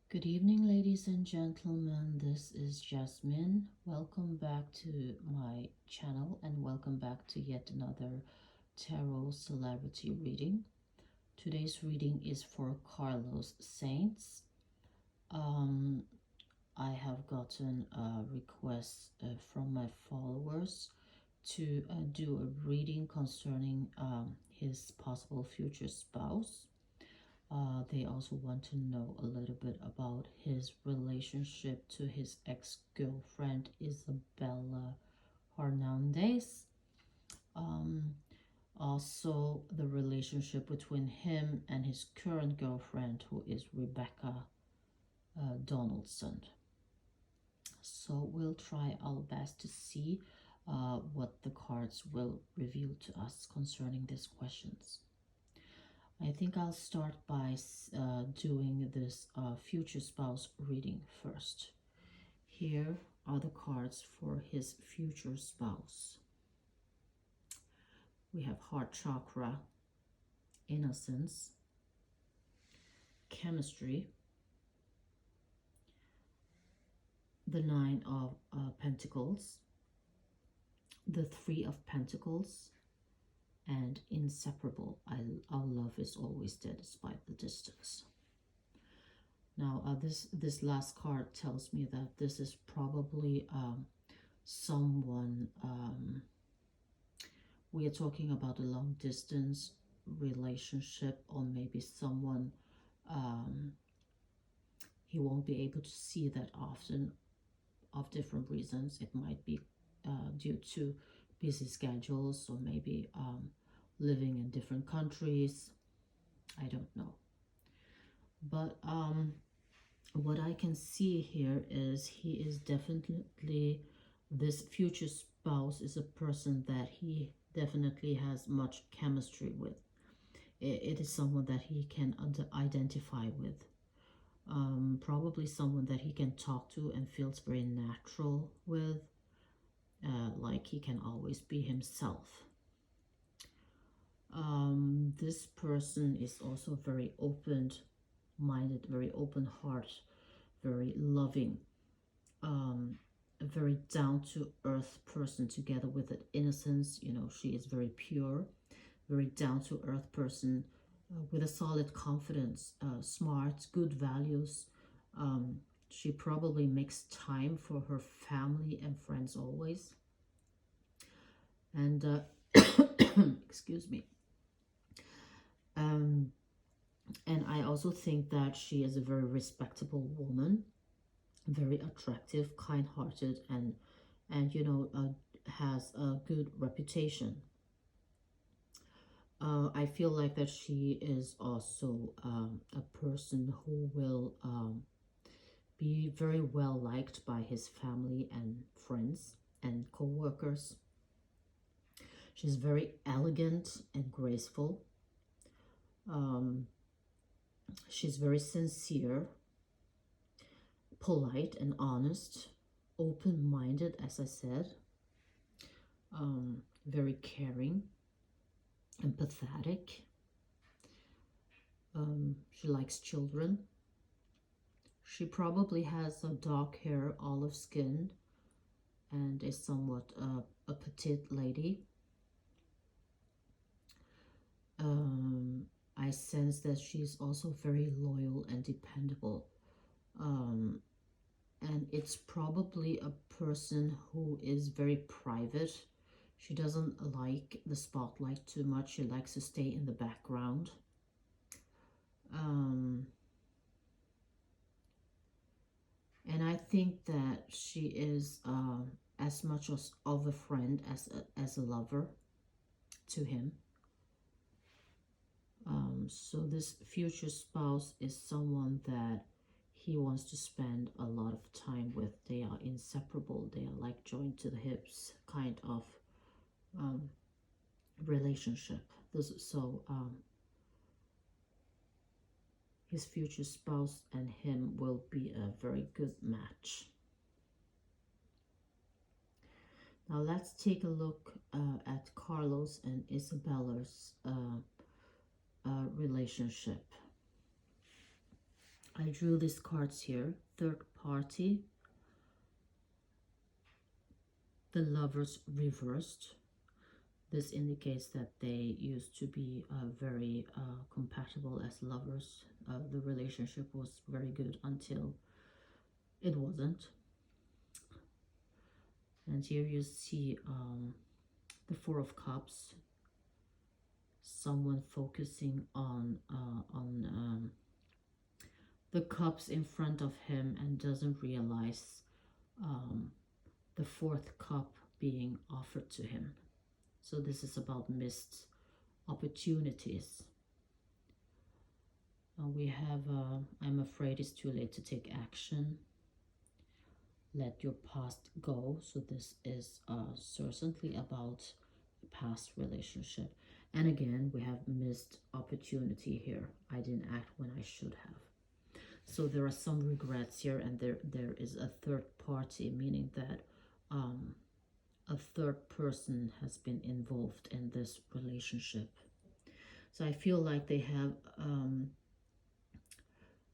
Good evening, ladies and gentlemen. This is Jasmine. Welcome back to my channel and welcome back to yet another tarot celebrity reading. Today's reading is for Carlos Sainz. Um, I have gotten a request from my followers to do a reading concerning his possible future spouse. They also want to know a little bit about his relationship to his ex-girlfriend Isabella Hernandez. Um, Also, the relationship between him and his current girlfriend, who is Rebecca Donaldson. So we'll try our best to see what the cards will reveal to us concerning these questions. I think I'll start by doing this future spouse reading first. Here are the cards for his future spouse. We have heart chakra, innocence, chemistry, the Nine of Pentacles, the Three of Pentacles, and inseparable. Our love is always there despite the distance. Now, this last card tells me that this is probably someone, we are talking about a long distance relationship, or maybe someone he won't be able to see that often of different reasons. It might be due to busy schedules, or maybe living in different countries. I don't know. But what I can see here is he is definitely, this future spouse is a person that he definitely has much chemistry with. It is someone that he can identify with. Probably someone that he can talk to and feels very natural with, like he can always be himself. This person is also very open-minded, very open heart, very loving, a very down-to-earth person, together with that innocence. You know, she is very pure, very down-to-earth person, with a solid confidence, smart, good values. She probably makes time for her family and friends always. And excuse me. And I also think that she is a very respectable woman, very attractive, kind-hearted, and you know, has a good reputation. I feel like that she is also a person who will be very well liked by his family and friends and co-workers. She's very elegant and graceful. She's very sincere, polite and honest, open-minded, as I said, very caring, empathetic. She likes children. She probably has a dark hair, olive skin, and is somewhat a petite lady. I sense that she's also very loyal and dependable. And it's probably a person who is very private. She doesn't like the spotlight too much. She likes to stay in the background. And I think that she is as much of a friend as a lover to him. So this future spouse is someone that he wants to spend a lot of time with. They are inseparable. They are like joined to the hips kind of relationship. His future spouse and him will be a very good match. Now let's take a look at Carlos and Isabella's relationship. I drew these cards here. Third party, the Lovers reversed. This indicates that they used to be very compatible as lovers. The relationship was very good until it wasn't. And here you see the Four of Cups. Someone focusing on the cups in front of him and doesn't realize the fourth cup being offered to him. So this is about missed opportunities. We have, I'm afraid it's too late to take action. Let your past go. So this is certainly about a past relationship. And again, we have missed opportunity here. I didn't act when I should have. So there are some regrets here, and there is a third party, meaning that a third person has been involved in this relationship. So I feel like they have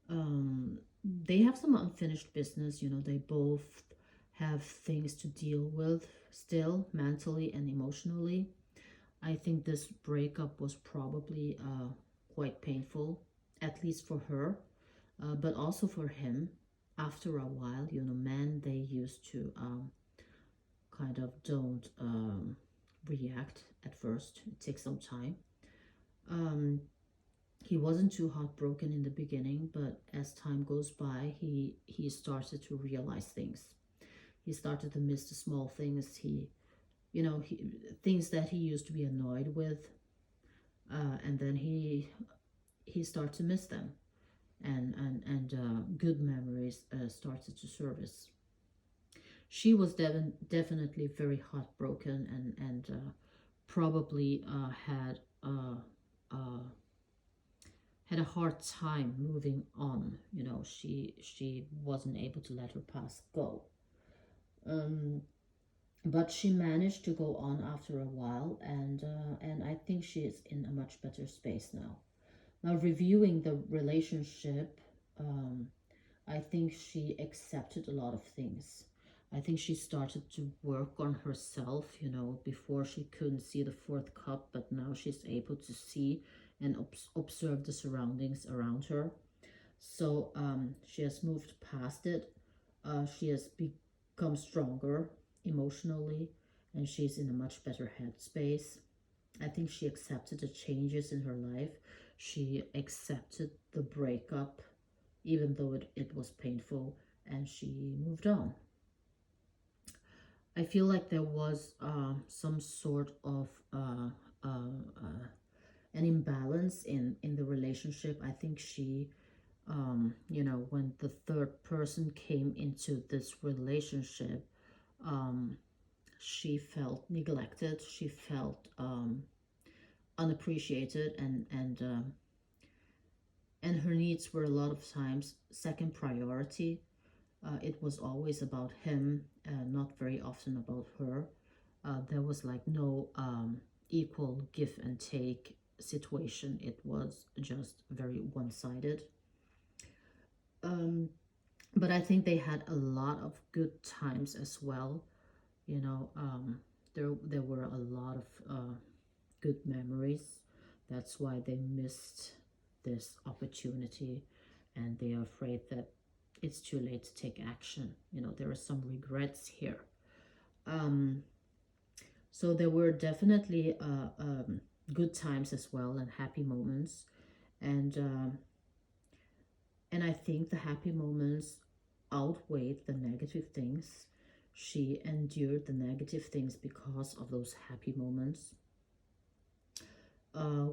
some unfinished business. You know, they both have things to deal with still, mentally and emotionally. I think this breakup was probably quite painful, at least for her, but also for him. After a while, you know, men, they used to kind of don't react at first. It takes some time. He wasn't too heartbroken in the beginning, but as time goes by, he started to realize things. He started to miss the small things. Things that he used to be annoyed with, and then he started to miss them, and good memories started to surface. She was definitely very heartbroken, and probably had a hard time moving on. You know, she wasn't able to let her past go. But she managed to go on after a while, and I think she is in a much better space now. Now, reviewing the relationship, I think she accepted a lot of things. I think she started to work on herself. You know, before she couldn't see the fourth cup, but now she's able to see and observe the surroundings around her. So she has moved past it. She has become stronger emotionally, and she's in a much better headspace. I think she accepted the changes in her life. She accepted the breakup, even though it was painful, and she moved on. I feel like there was some sort of an imbalance in the relationship. I think she, when the third person came into this relationship, she felt neglected. She felt unappreciated, and her needs were a lot of times second priority. It was always about him, not very often about her. There was like no equal give and take situation. It was just very one-sided. But I think they had a lot of good times as well. You know, there were a lot of good memories. That's why they missed this opportunity, and they are afraid that it's too late to take action. You know, there are some regrets here. So there were definitely good times as well, and happy moments, and I think the happy moments outweighed the negative things. She endured the negative things because of those happy moments.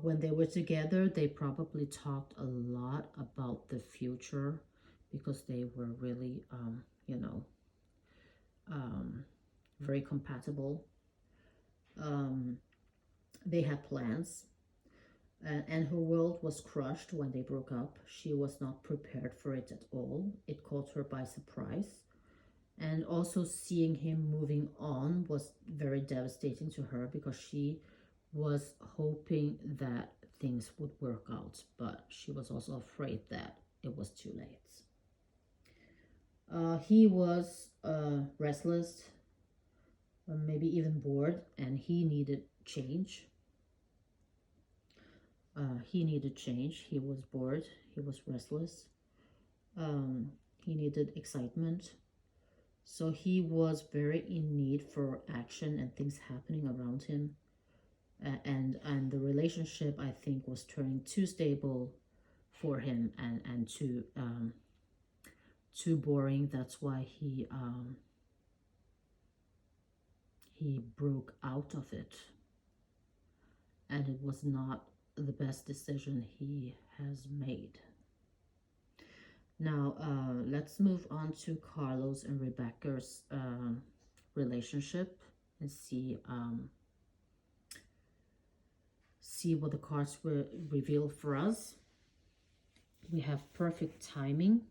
When they were together, they probably talked a lot about the future, because they were really, very compatible. They had plans, and her world was crushed when they broke up. She was not prepared for it at all. It caught her by surprise. And also seeing him moving on was very devastating to her, because she was hoping that things would work out, but she was also afraid that it was too late. He was restless, maybe even bored, and he needed change. He needed change. He was bored. He was restless. He needed excitement. So he was very in need for action and things happening around him. And the relationship, I think, was turning too stable for him, and too boring. That's why he broke out of it, and it was not the best decision he has made. Now, let's move on to Carlos and Rebecca's relationship and see what the cards will reveal for us. We have perfect timing,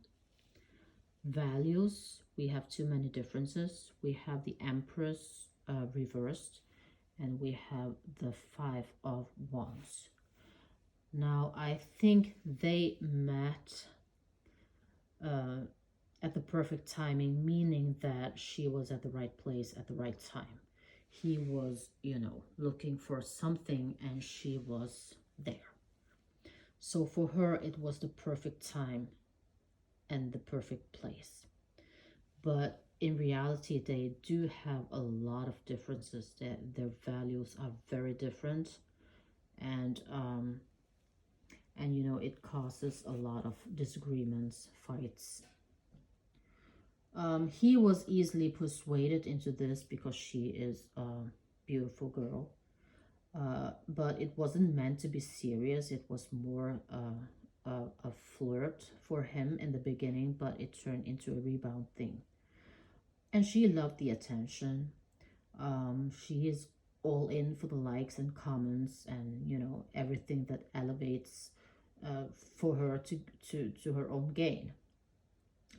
values. We have too many differences. We have the Empress reversed, and we have the Five of Wands. Now, I think they met at the perfect timing, meaning that she was at the right place at the right time. He was, looking for something, and she was there. So for her, it was the perfect time and the perfect place. But in reality, they do have a lot of differences. Their values are very different, and it causes a lot of disagreements, fights. He was easily persuaded into this because she is a beautiful girl. But it wasn't meant to be serious. It was more a flirt for him in the beginning, but it turned into a rebound thing. And she loved the attention. She is all in for the likes and comments, and everything that elevates for her to her own gain.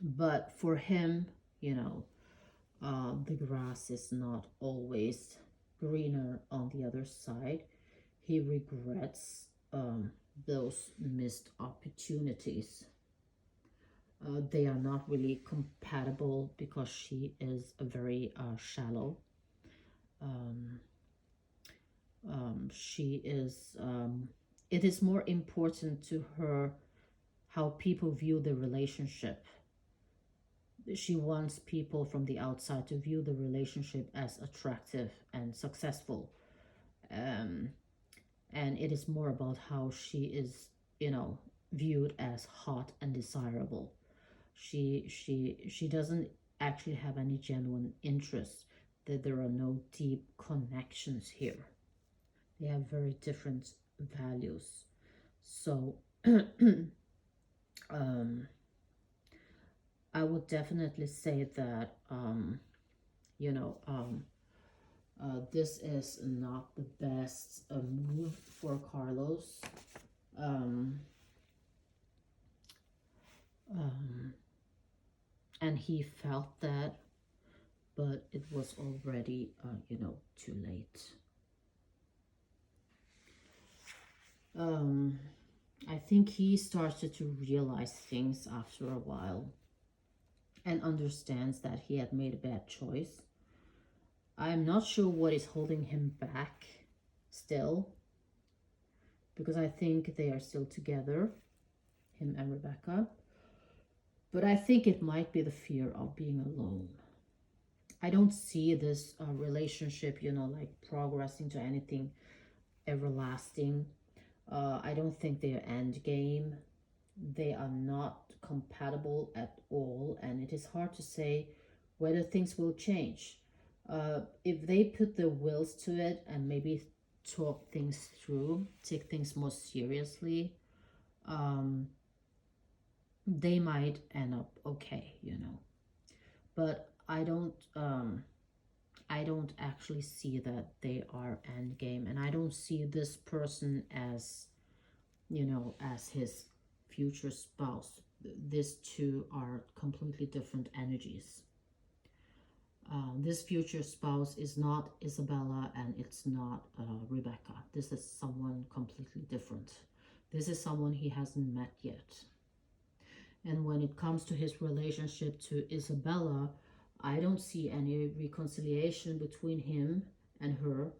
But for him, the grass is not always greener on the other side. He regrets those missed opportunities. They are not really compatible because she is very shallow. It is more important to her how people view the relationship. She wants people from the outside to view the relationship as attractive and successful. And it is more about how she is, viewed as hot and desirable. She doesn't actually have any genuine interest. That there are no deep connections here. They have very different values. So I would definitely say that this is not the best move for Carlos. And he felt that, but it was already, too late. I think he started to realize things after a while and understands that he had made a bad choice. I'm not sure what is holding him back still, because I think they are still together, him and Rebecca. But I think it might be the fear of being alone. I don't see this relationship, like progressing to anything everlasting. I don't think they're end game. They are not compatible at all, and it is hard to say whether things will change. If they put their wills to it and maybe talk things through, take things more seriously, they might end up okay, But I don't actually see that they are end game, and I don't see this person as, as his future spouse. These two are completely different energies. This future spouse is not Isabella, and it's not Rebecca. This is someone completely different. This is someone he hasn't met yet. And when it comes to his relationship to Isabella, I don't see any reconciliation between him and her,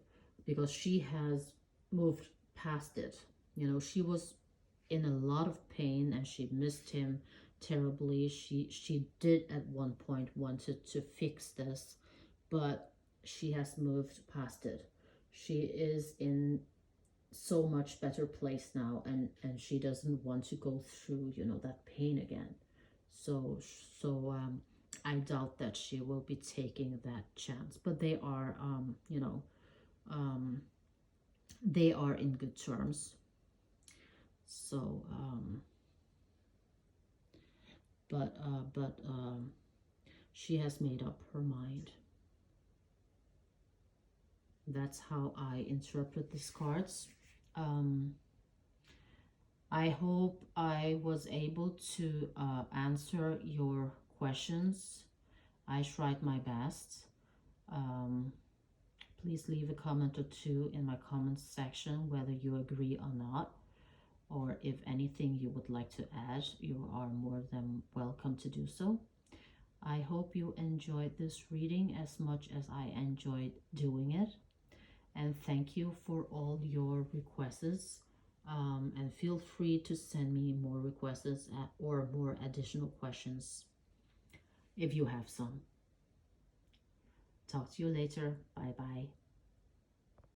because she has moved past it. You know, she was in a lot of pain and she missed him terribly. She did at one point wanted to fix this, but she has moved past it. She is in so much better place now, and she doesn't want to go through, you know, that pain again. So I doubt that she will be taking that chance, but they are, you know, um, they are in good terms. So but she has made up her mind. That's how I interpret these cards. um I hope I was able to answer your questions. I tried my best. Um, Please leave a comment or two in my comments section whether you agree or not, or if anything you would like to add, you are more than welcome to do so. I hope you enjoyed this reading as much as I enjoyed doing it. And thank you for all your requests. And feel free to send me more requests or more additional questions if you have some. Talk to you later. Bye bye.